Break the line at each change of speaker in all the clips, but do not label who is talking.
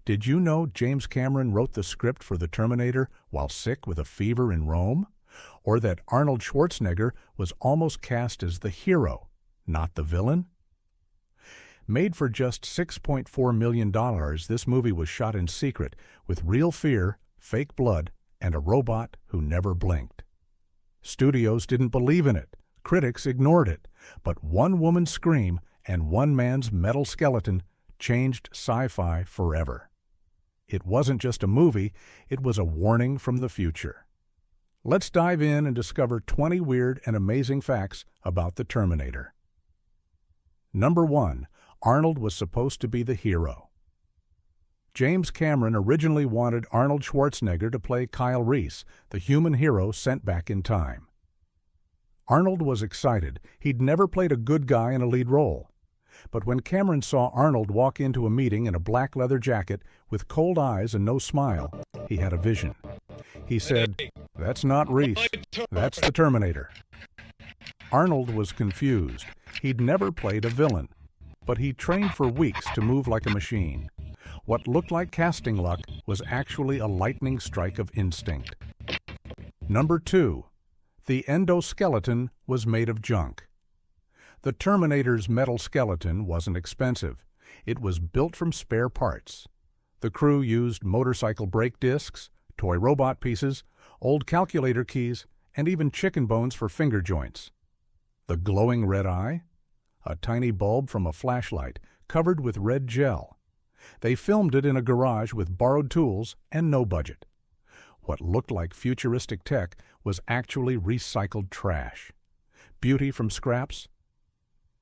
Did you know James Cameron wrote the script for The Terminator while sick with a fever in Rome? Or that Arnold Schwarzenegger was almost cast as the hero, not the villain? Made for just $6.4 million, this movie was shot in secret with real fear, fake blood, and a robot who never blinked. Studios didn't believe in it. Critics ignored it. But one woman's scream and one man's metal skeleton changed sci-fi forever. It wasn't just a movie, it was a warning from the future. Let's dive in and discover 20 weird and amazing facts about the Terminator. Number 1. Arnold was supposed to be the hero. James Cameron originally wanted Arnold Schwarzenegger to play Kyle Reese, the human hero sent back in time. Arnold was excited. He'd never played a good guy in a lead role. But when Cameron saw Arnold walk into a meeting in a black leather jacket with cold eyes and no smile, he had a vision. He said, "That's not Reese, that's the Terminator." Arnold was confused. He'd never played a villain, but he trained for weeks to move like a machine. What looked like casting luck was actually a lightning strike of instinct. Number 2. The endoskeleton was made of junk. The Terminator's metal skeleton wasn't expensive. It was built from spare parts. The crew used motorcycle brake discs, toy robot pieces, old calculator keys, and even chicken bones for finger joints. The glowing red eye? A tiny bulb from a flashlight covered with red gel. They filmed it in a garage with borrowed tools and no budget. What looked like futuristic tech was actually recycled trash. Beauty from scraps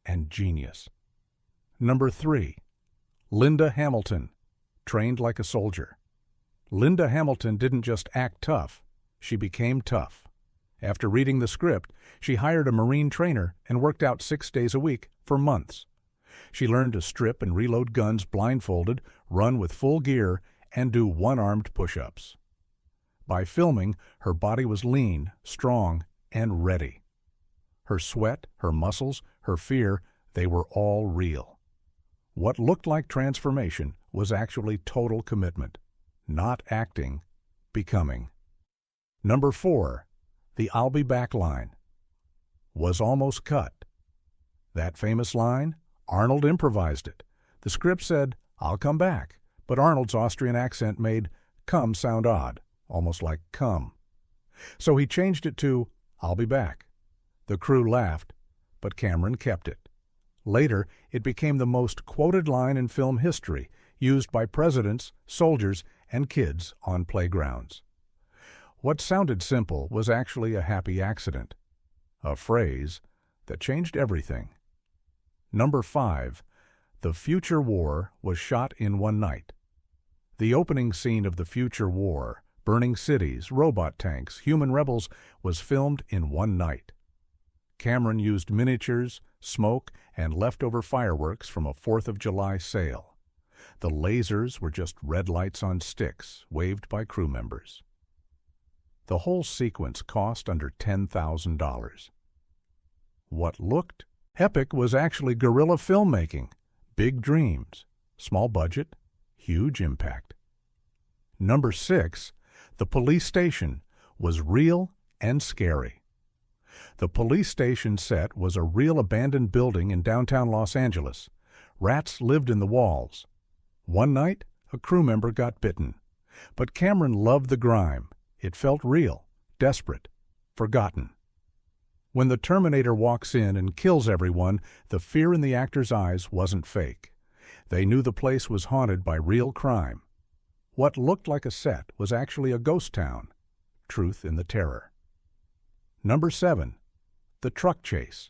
and genius. Number 3. Linda Hamilton, trained like a soldier. Linda Hamilton didn't just act tough, she became tough. After reading the script, she hired a Marine trainer and worked out 6 days a week for months. She learned to strip and reload guns blindfolded, run with full gear, and do one-armed push-ups. By filming, her body was lean, strong, and ready. Her sweat, her muscles, her fear, they were all real. What looked like transformation was actually total commitment. Not acting, becoming. Number 4. The "I'll be back" line was almost cut. That famous line? Arnold improvised it. The script said, "I'll come back," but Arnold's Austrian accent made "come" sound odd, almost like "come." So he changed it to "I'll be back." The crew laughed, but Cameron kept it. Later, it became the most quoted line in film history, used by presidents, soldiers, and kids on playgrounds. What sounded simple was actually a happy accident, a phrase that changed everything. Number 5. The Future War was shot in one night. The opening scene of the Future War, burning cities, robot tanks, human rebels, was filmed in one night. Cameron used miniatures, smoke, and leftover fireworks from a 4th of July sale. The lasers were just red lights on sticks, waved by crew members. The whole sequence cost under $10,000. What looked epic was actually guerrilla filmmaking. Big dreams, small budget, huge impact. Number 6. The police station was real and scary. The police station set was a real abandoned building in downtown Los Angeles. Rats lived in the walls. One night, a crew member got bitten. But Cameron loved the grime. It felt real, desperate, forgotten. When the Terminator walks in and kills everyone, the fear in the actors' eyes wasn't fake. They knew the place was haunted by real crime. What looked like a set was actually a ghost town. Truth in the terror. Number 7. The truck chase.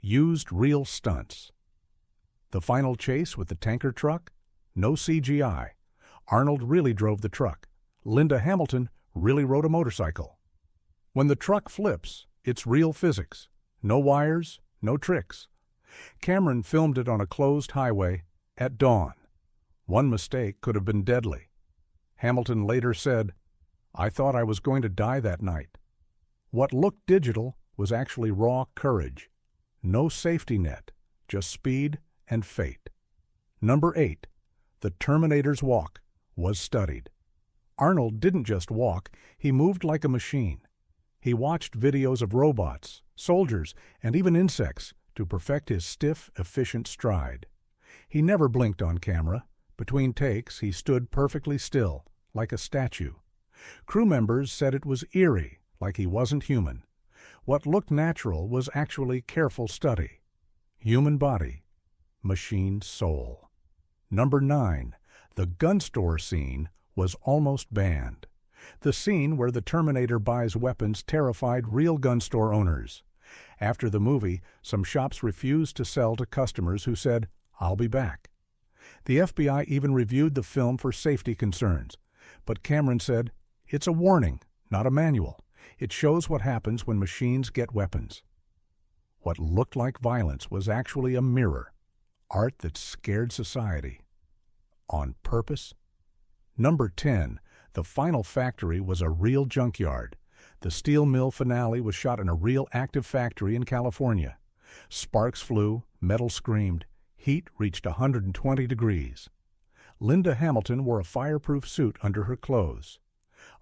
Used real stunts. The final chase with the tanker truck? No CGI. Arnold really drove the truck. Linda Hamilton really rode a motorcycle. When the truck flips, it's real physics. No wires, no tricks. Cameron filmed it on a closed highway at dawn. One mistake could have been deadly. Hamilton later said, "I thought I was going to die that night." What looked digital was actually raw courage. No safety net, just speed and fate. Number 8. The Terminator's walk was studied. Arnold didn't just walk, he moved like a machine. He watched videos of robots, soldiers, and even insects to perfect his stiff, efficient stride. He never blinked on camera. Between takes, he stood perfectly still, like a statue. Crew members said it was eerie, like he wasn't human. What looked natural was actually careful study. Human body, machine soul. Number 9. The gun store scene was almost banned. The scene where the Terminator buys weapons terrified real gun store owners. After the movie, some shops refused to sell to customers who said, "I'll be back." The FBI even reviewed the film for safety concerns, but Cameron said, "It's a warning, not a manual. It shows what happens when machines get weapons." What looked like violence was actually a mirror, art that scared society. On purpose? Number 10. The final factory was a real junkyard. The steel mill finale was shot in a real active factory in California. Sparks flew, metal screamed, heat reached 120 degrees. Linda Hamilton wore a fireproof suit under her clothes.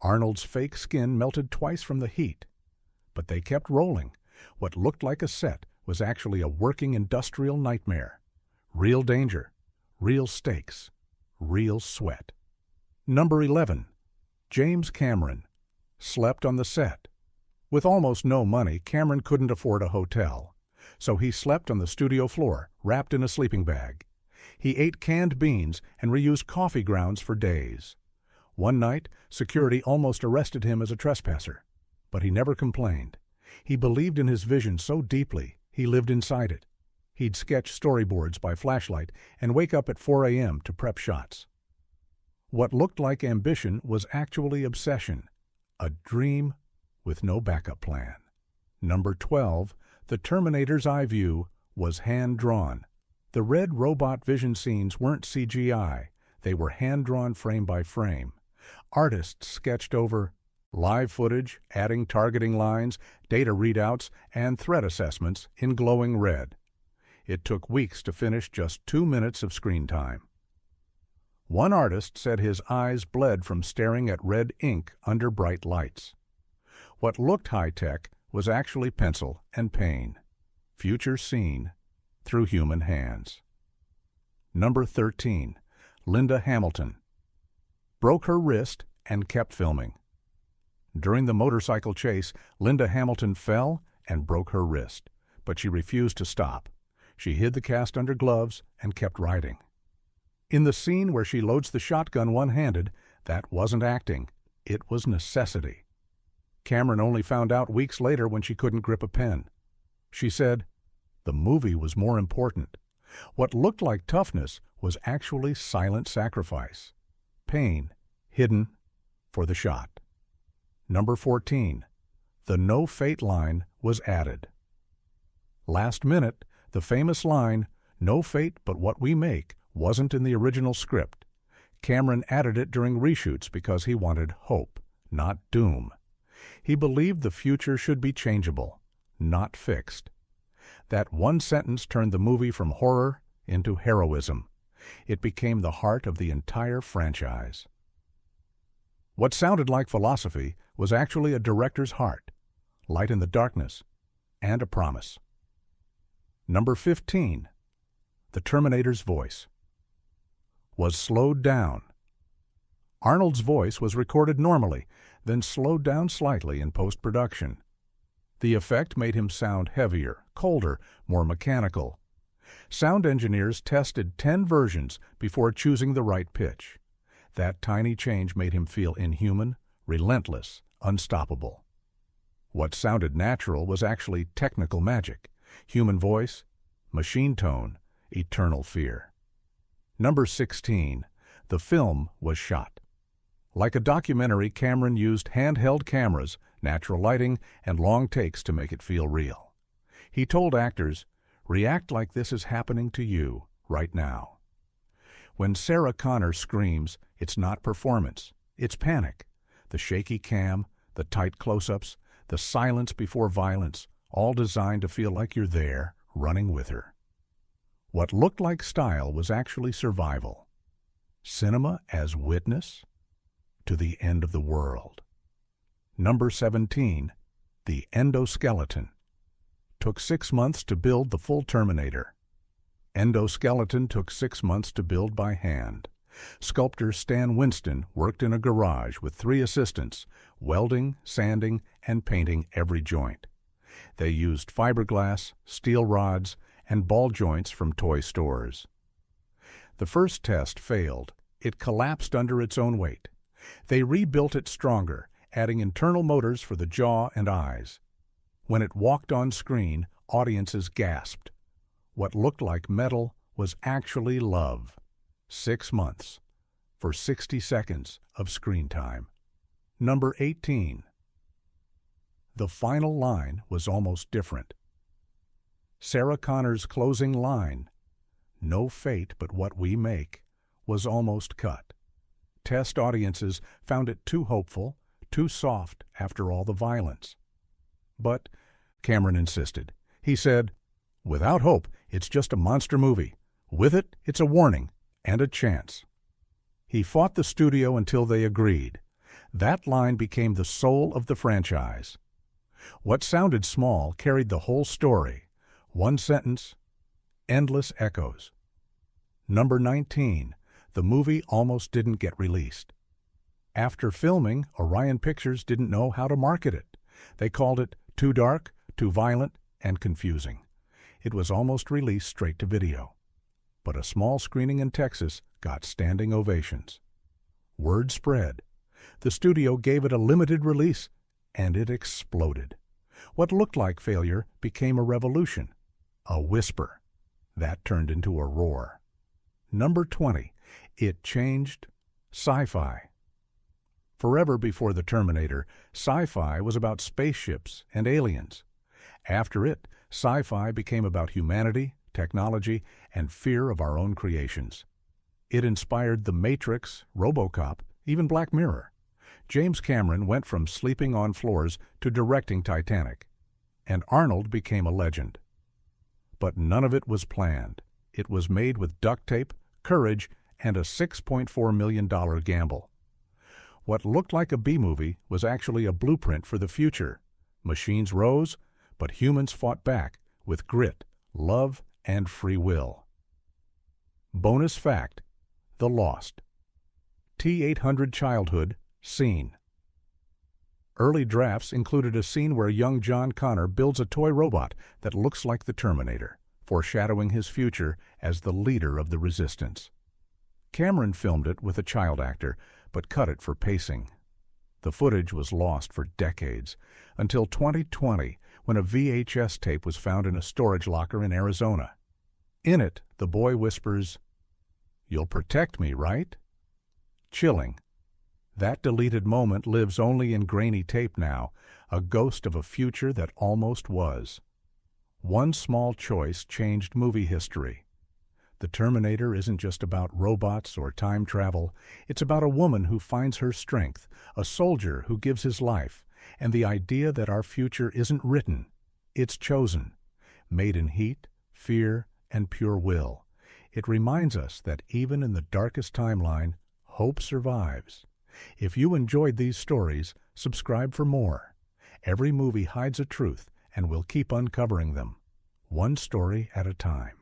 Arnold's fake skin melted twice from the heat. But they kept rolling. What looked like a set was actually a working industrial nightmare. Real danger, real stakes, real sweat. Number 11. James Cameron slept on the set. With almost no money, Cameron couldn't afford a hotel, so he slept on the studio floor, wrapped in a sleeping bag. He ate canned beans and reused coffee grounds for days. One night, security almost arrested him as a trespasser, but he never complained. He believed in his vision so deeply, he lived inside it. He'd sketch storyboards by flashlight and wake up at 4 a.m. to prep shots. What looked like ambition was actually obsession, a dream with no backup plan. Number 12. The Terminator's eye view was hand-drawn. The red robot vision scenes weren't CGI. They were hand-drawn frame by frame. Artists sketched over live footage, adding targeting lines, data readouts, and threat assessments in glowing red. It took weeks to finish just 2 minutes of screen time. One artist said his eyes bled from staring at red ink under bright lights. What looked high-tech was actually pencil and pain. Future seen through human hands. Number 13. Linda Hamilton broke her wrist and kept filming. During the motorcycle chase, Linda Hamilton fell and broke her wrist, but she refused to stop. She hid the cast under gloves and kept riding. In the scene where she loads the shotgun one-handed, that wasn't acting. It was necessity. Cameron only found out weeks later when she couldn't grip a pen. She said, "The movie was more important. What looked like toughness was actually silent sacrifice. Pain, hidden for the shot." Number 14. The no fate line was added. Last minute, the famous line, "No fate but what we make," wasn't in the original script. Cameron added it during reshoots because he wanted hope, not doom. He believed the future should be changeable, not fixed. That one sentence turned the movie from horror into heroism. It became the heart of the entire franchise. What sounded like philosophy was actually a director's heart, light in the darkness, and a promise. Number 15. The Terminator's voice was slowed down. Arnold's voice was recorded normally, then slowed down slightly in post-production. The effect made him sound heavier, colder, more mechanical. Sound engineers tested 10 versions before choosing the right pitch. That tiny change made him feel inhuman, relentless, unstoppable. What sounded natural was actually technical magic. Human voice, machine tone, eternal fear. Number 16. The film was shot. Like a documentary, Cameron used handheld cameras, natural lighting, and long takes to make it feel real. He told actors, "React like this is happening to you right now." When Sarah Connor screams, it's not performance, it's panic. The shaky cam, the tight close-ups, the silence before violence, all designed to feel like you're there, running with her. What looked like style was actually survival. Cinema as witness to the end of the world. Number 17. The endoskeleton. Took 6 months to build the full Terminator. Endoskeleton took 6 months to build by hand. Sculptor Stan Winston worked in a garage with 3 assistants, welding, sanding, and painting every joint. They used fiberglass, steel rods, and ball joints from toy stores. The first test failed. It collapsed under its own weight. They rebuilt it stronger, adding internal motors for the jaw and eyes. When it walked on screen, audiences gasped. What looked like metal was actually love. 6 months for 60 seconds of screen time. Number 18. The final line was almost different. Sarah Connor's closing line, "No fate but what we make," was almost cut. Test audiences found it too hopeful, too soft after all the violence. But Cameron insisted. He said, "Without hope, it's just a monster movie. With it, it's a warning and a chance." He fought the studio until they agreed. That line became the soul of the franchise. What sounded small carried the whole story. One sentence, endless echoes. Number 19. The movie almost didn't get released. After filming, Orion Pictures didn't know how to market it. They called it too dark, too violent, and confusing. It was almost released straight to video. But a small screening in Texas got standing ovations. Word spread. The studio gave it a limited release, and it exploded. What looked like failure became a revolution, a whisper. That turned into a roar. Number 20. It changed sci-fi. Forever before the Terminator, sci-fi was about spaceships and aliens. After it, sci-fi became about humanity, technology, and fear of our own creations. It inspired The Matrix, RoboCop, even Black Mirror. James Cameron went from sleeping on floors to directing Titanic, and Arnold became a legend. But none of it was planned. It was made with duct tape, courage, and a $6.4 million gamble. What looked like a B-movie was actually a blueprint for the future. Machines rose, but humans fought back with grit, love, and free will. Bonus fact: The Lost. T-800 childhood scene. Early drafts included a scene where young John Connor builds a toy robot that looks like the Terminator, foreshadowing his future as the leader of the Resistance. Cameron filmed it with a child actor, but cut it for pacing. The footage was lost for decades, until 2020, when a VHS tape was found in a storage locker in Arizona. In it, the boy whispers, "You'll protect me, right?" Chilling. That deleted moment lives only in grainy tape now, a ghost of a future that almost was. One small choice changed movie history. The Terminator isn't just about robots or time travel. It's about a woman who finds her strength, a soldier who gives his life, and the idea that our future isn't written, it's chosen, made in heat, fear, and pure will. It reminds us that even in the darkest timeline, hope survives. If you enjoyed these stories, subscribe for more. Every movie hides a truth, and we'll keep uncovering them, one story at a time.